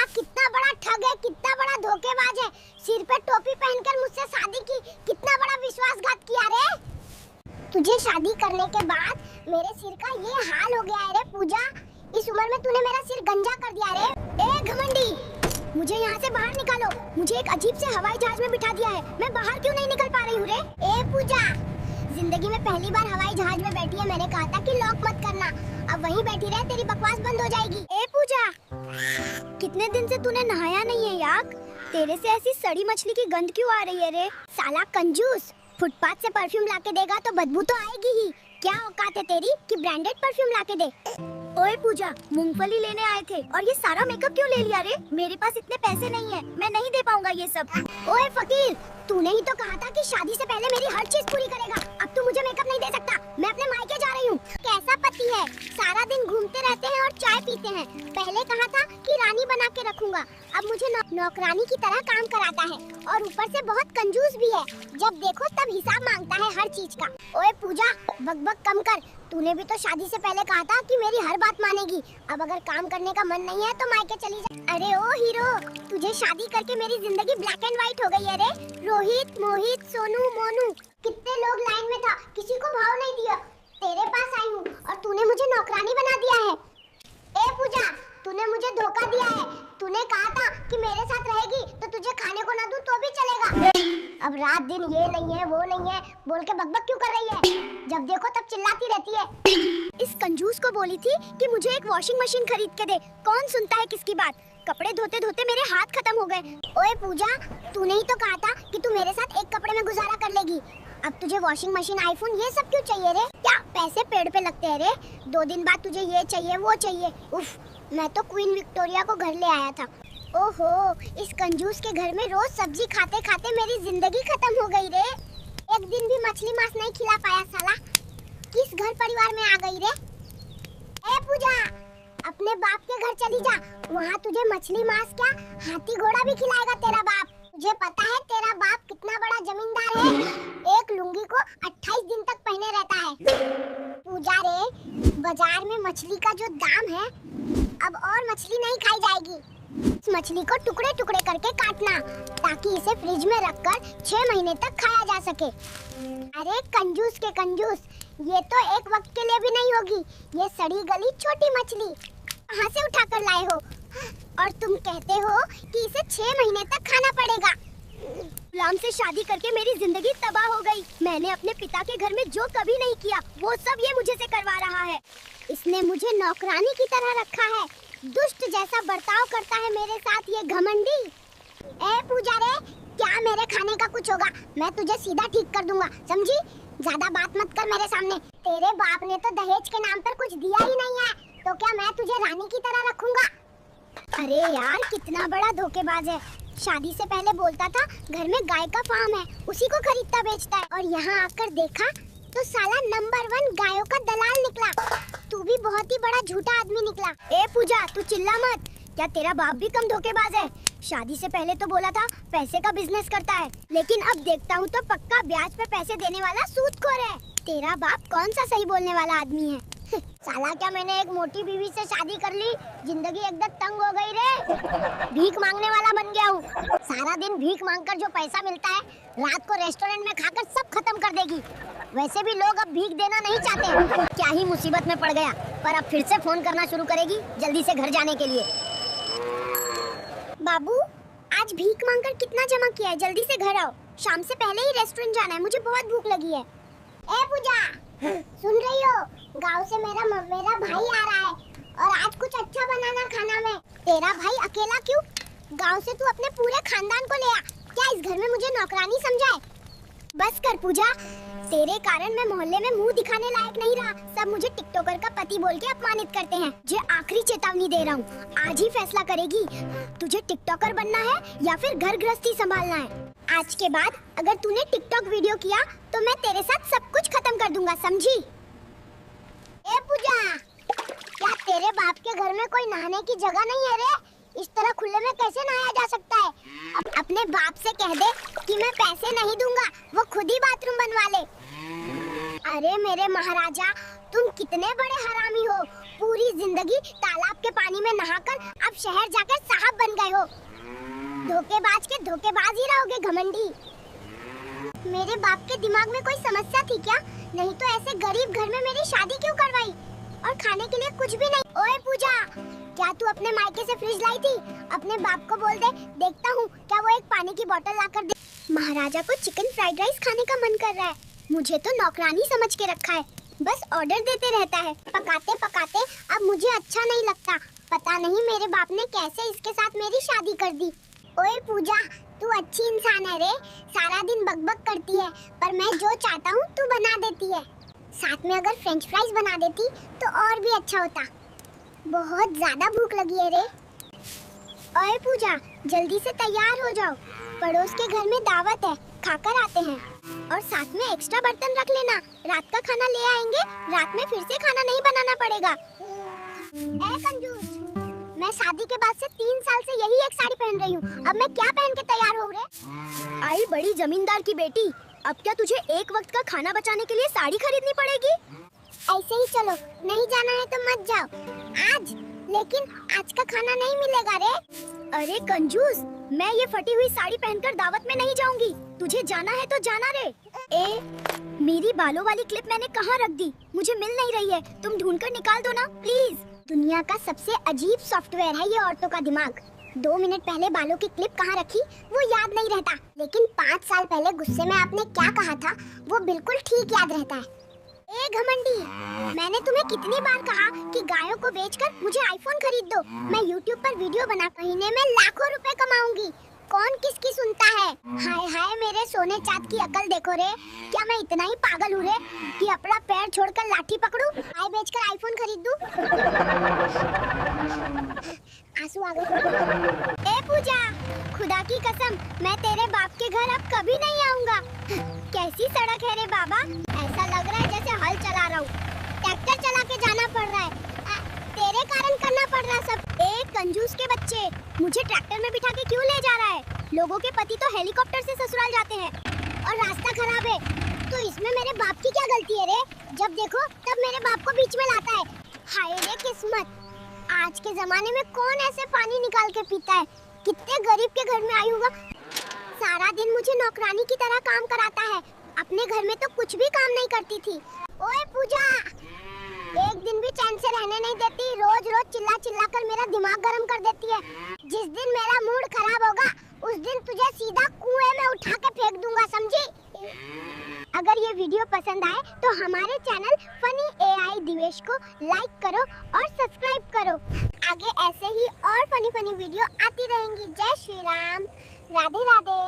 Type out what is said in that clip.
कितना बड़ा ठग है, कितना बड़ा धोखेबाज है। सिर पे टोपी पहनकर मुझसे शादी की, कितना बड़ा विश्वासघात किया रे। तुझे शादी करने के बाद मेरे सिर का ये हाल हो गया है रे पूजा। इस उम्र में तूने मेरा सिर गंजा कर दिया रे। ए घमंडी, मुझे यहाँ से बाहर निकालो। मुझे एक अजीब से हवाई जहाज में बिठा दिया है, मैं बाहर क्यों नहीं निकल पा रही हूँ रे। ए पूजा, जिंदगी में पहली बार हवाई जहाज में बैठी है। मैंने कहा था कि लॉक मत करना, अब वहीं बैठी रहे, तेरी बकवास बंद हो जाएगी। ए पूजा, कितने दिन से तूने नहाया नहीं है यार, तेरे से ऐसी सड़ी मछली की गंध क्यों आ रही है रे। साला कंजूस, फुटपाथ से परफ्यूम लाके देगा तो बदबू तो आएगी ही। क्या औकात है तेरी कि ब्रांडेड परफ्यूम लाके दे। ओए पूजा, मूंगफली लेने आए थे और ये सारा मेकअप क्यों ले लिया रे। मेरे पास इतने पैसे नहीं है, मैं नहीं दे पाऊंगा ये सब। ओए फकीर, तूने ही तो कहा था कि शादी से पहले मेरी हर चीज पूरी करेगा। अब तू मुझे मेकअप नहीं दे सकता, मैं अपने मायके जा रही हूँ। कैसा पति है, सारा दिन घूमते रहते हैं और चाय पीते हैं। पहले कहा था कि रानी बना के रखूंगा, अब मुझे नौकरानी की तरह काम कराता है और ऊपर से बहुत कंजूस भी है। जब देखो तब हिसाब मांगता है हर चीज का। ओए पूजा, बकबक कम कर। तूने भी तो शादी से पहले कहा था कि मेरी हर बात मानेगी। अब अगर काम करने का मन नहीं है तो मायके चली जा। अरे ओ हीरो, तुझे शादी करके मेरी जिंदगी ब्लैक एंड व्हाइट हो गई है रे। रोहित, मोहित, सोनू, मोनू, कितने लोग लाइन में था, किसी को भाव नहीं दिया। तेरे पास आई हूँ और तूने मुझे नौकरानी बना दिया है। ए पूजा, तूने मुझे धोखा दिया है। तूने कहा था कि मेरे साथ रहेगी तो तुझे खाने को ना दूं तो भी चलेगा। अब रात दिन ये नहीं है वो नहीं है बोल के बकबक क्यों कर रही है। जब देखो तब चिल्लाती रहती है। इस कंजूस को बोली थी कि मुझे एक वॉशिंग मशीन खरीद के दे, कौन सुनता है किसकी बात। कपड़े धोते धोते मेरे हाथ खत्म हो गए। ओए पूजा, तूने ही तो कहा था कि तू मेरे साथ एक कपड़े में गुजारा कर लेगी। अब तुझे वॉशिंग मशीन, आईफोन ये सब क्यों चाहिए रे। क्या पैसे पेड़ पे लगते हैं रे। 2 दिन बाद तुझे ये चाहिए वो चाहिए। उफ, मैं तो क्वीन विक्टोरिया को घर ले आया था। ओहो, इस कंजूस के घर में रोज सब्जी खाते खाते मेरी जिंदगी खत्म हो गई रे। एक दिन भी मछली मांस नहीं खिला पाया साला। किस घर परिवार में आ गई रे। ए पूजा, अपने बाप के घर चली जा, वहाँ तुझे मछली मांस क्या हाथी घोड़ा भी खिलाएगा तेरा बाप। तुझे पता है तेरा बाप कितना बड़ा जमींदार है। एक लुंगी को 28 दिन तक पहने रहता है। पूजा रे, बाजार में मछली का जो दाम है, अब और मछली नहीं खाई जाएगी। इस मछली को टुकड़े टुकड़े करके काटना ताकि इसे फ्रिज में रखकर 6 महीने तक खाया जा सके। अरे कंजूस के कंजूस, ये तो एक वक्त के लिए भी नहीं होगी। ये सड़ी गली छोटी मछली कहाँ से उठा कर लाए हो और तुम कहते हो कि इसे 6 महीने तक खाना पड़ेगा। गुलाम से शादी करके मेरी जिंदगी तबाह हो गई। मैंने अपने पिता के घर में जो कभी नहीं किया वो सब ये मुझे से करवा रहा है। इसने मुझे नौकरानी की तरह रखा है। दुष्ट जैसा बर्ताव करता है मेरे साथ ये घमंडी। ए पूजा रे, क्या मेरे खाने का कुछ होगा मैं तुझे सीधा ठीक कर दूंगा, समझी। ज्यादा बात मत कर मेरे सामने। तेरे बाप ने तो दहेज के नाम पर कुछ दिया ही नहीं है, तो क्या मैं तुझे रानी की तरह रखूंगा। अरे यार, कितना बड़ा धोखेबाज है। शादी से पहले बोलता था घर में गाय का फार्म है, उसी को खरीदता बेचता है, और यहाँ आकर देखा तो साला नंबर 1 गायों का दलाल निकला। तू भी बहुत ही बड़ा झूठा आदमी निकला। ए पूजा, तू चिल्ला मत। क्या तेरा बाप भी कम धोखेबाज है। शादी से पहले तो बोला था पैसे का बिजनेस करता है, लेकिन अब देखता हूँ तो पक्का ब्याज पे पैसे देने वाला सूदखोर है। तेरा बाप कौन सा सही बोलने वाला आदमी है। साला, क्या मैंने एक मोटी बीवी से शादी कर ली, जिंदगी एकदम तंग हो गई रे। भीख मांगने वाला बन गया हूँ। सारा दिन भीख मांगकर जो पैसा मिलता है रात को रेस्टोरेंट में खाकर सब खत्म कर देगी। वैसे भी लोग अब भीख देना नहीं चाहते। क्या ही मुसीबत में पड़ गया, पर अब फिर से फोन करना शुरू करेगी जल्दी से घर जाने के लिए। बाबू, आज भीख मांगकर कितना जमा किया है, जल्दी से घर आओ। शाम से पहले ही रेस्टोरेंट जाना है, मुझे बहुत भूख लगी है। ए पूजा, सुन रही हो? गांव से मेरा भाई आ रहा है और आज कुछ अच्छा बनाना खाना में। तेरा भाई अकेला क्यों? गांव से तू अपने पूरे खानदान को ले आ। क्या इस घर में मुझे नौकरानी समझा है? बस कर पूजा, तेरे कारण मैं मोहल्ले में मुंह दिखाने लायक नहीं रहा। सब मुझे टिकटॉकर का पति बोल के अपमानित करते हैं। जे आखिरी चेतावनी दे रहा हूँ, आज ही फैसला करेगी तुझे टिकटॉकर बनना है या फिर घर गृहस्थी संभालना है। आज के बाद अगर तूने टिकटॉक वीडियो किया तो मैं तेरे साथ सब कुछ खत्म कर दूंगा, समझी। ए पूजा, क्या तेरे बाप के घर में कोई नहाने की जगह नहीं है रे? इस तरह खुले में कैसे नहाया जा सकता है? अपने बाप से कह दे कि मैं पैसे नहीं दूंगा, वो खुद ही बाथरूम बनवा ले। अरे मेरे महाराजा, तुम कितने बड़े हरामी हो। पूरी जिंदगी तालाब के पानी में नहाकर अब शहर जाकर साहब बन गए हो। धोखेबाज के धोखेबाज ही रहोगे घमंडी। मेरे बाप के दिमाग में कोई समस्या थी क्या? नहीं तो ऐसे गरीब घर में मेरी शादी क्यों करवाई? और खाने के लिए कुछ भी नहीं। ओए पूजा, क्या तू अपने मायके से फ्रिज लाई थी? अपने बाप को बोल दे, देखता हूँ क्या वो एक पानी की बोतल लाकर दे। महाराजा को चिकन फ्राइड राइस खाने का मन कर रहा है। मुझे तो नौकरानी समझ के रखा है, बस ऑर्डर देते रहता है। पकाते पकाते अब मुझे अच्छा नहीं लगता। पता नहीं मेरे बाप ने कैसे इसके साथ मेरी शादी कर दी। ओए पूजा, तू अच्छी इंसान है रे। सारा दिन बकबक करती है, पर मैं जो चाहता हूँ तू बना देती है। साथ में अगर फ्रेंच फ्राइज बना देती तो और भी अच्छा होता। बहुत ज्यादा भूख लगी है रे। ओए पूजा, जल्दी से तैयार हो जाओ, पड़ोस के घर में दावत है, खाकर आते हैं। और साथ में एक्स्ट्रा बर्तन रख लेना, रात का खाना ले आएंगे, रात में फिर से खाना नहीं बनाना पड़ेगा। ए कंजूस, मैं शादी के बाद से 3 साल से यही एक साड़ी पहन रही हूँ। अब मैं क्या पहन के तैयार हो रे? आई बड़ी जमींदार की बेटी, अब क्या तुझे एक वक्त का खाना बचाने के लिए साड़ी खरीदनी पड़ेगी? ऐसे ही चलो, नहीं जाना है तो मत जाओ आज, लेकिन आज का खाना नहीं मिलेगा रे। अरे कंजूस, मैं ये फटी हुई साड़ी पहनकर दावत में नहीं जाऊंगी। तुझे जाना है तो जाना रे। मेरी बालों वाली क्लिप मैंने कहाँ रख दी? मुझे मिल नहीं रही है, तुम ढूंढ कर निकाल दो ना प्लीज। दुनिया का सबसे अजीब सॉफ्टवेयर है ये औरतों का दिमाग। 2 मिनट पहले बालों की क्लिप कहाँ रखी वो याद नहीं रहता, लेकिन 5 साल पहले गुस्से में आपने क्या कहा था वो बिल्कुल ठीक याद रहता है। ए घमंडी, मैंने तुम्हें कितनी बार कहा कि गायों को बेचकर मुझे आईफोन खरीद दो। मैं YouTube पर वीडियो बना महीने में लाखों रुपए कमाऊंगी। कौन किसकी सुनता है? हाय हाय मेरे सोने चांद की अकल देखो रे। क्या मैं इतना ही पागल हूँ रे कि अपना पैर छोड़कर लाठी पकड़ूं, गाय बेचकर आईफोन खरीद दूं? आंसू आ गए। ए पूजा, खुदा की कसम मैं तेरे बाप के घर अब कभी नहीं आऊंगा। कैसी सड़क है रे बाबा, ऐसा लग रहा है जैसे हल चला रहा हूँ। ट्रैक्टर चला के जाना पड़ रहा है, तेरे कारण करना पड़ रहा सब। एक कंजूस के बच्चे, मुझे ट्रैक्टर में बिठा के क्यों ले जा रहा है? लोगों के पति तो हेलीकॉप्टर से ससुराल जाते हैं और रास्ता खराब है, तो इसमें मेरे बाप की क्या गलती है रे? जब देखो तब मेरे बाप को बीच में लाता है। हाय रे किस्मत, आज के जमाने में कौन ऐसे पानी निकाल के पीता है? कितने गरीब के घर में आई होगा। सारा दिन मुझे नौकरानी की तरह काम कराता है, अपने घर में तो कुछ भी काम नहीं करती थी। ओए पूजा, एक दिन भी चैन से रहने नहीं देती, रोज रोज चिल्ला चिल्ला कर मेरा दिमाग गर्म कर देती है। जिस दिन मेरा मूड खराब होगा उस दिन तुझे सीधा कुएं में उठा के फेंक दूंगा, समझी? अगर ये वीडियो पसंद आए तो हमारे चैनल फनी AI दिवेश को लाइक करो और सब्सक्राइब करो। आगे ऐसे ही और फनी वीडियो आती रहेंगी। जय श्री राम, राधे राधे।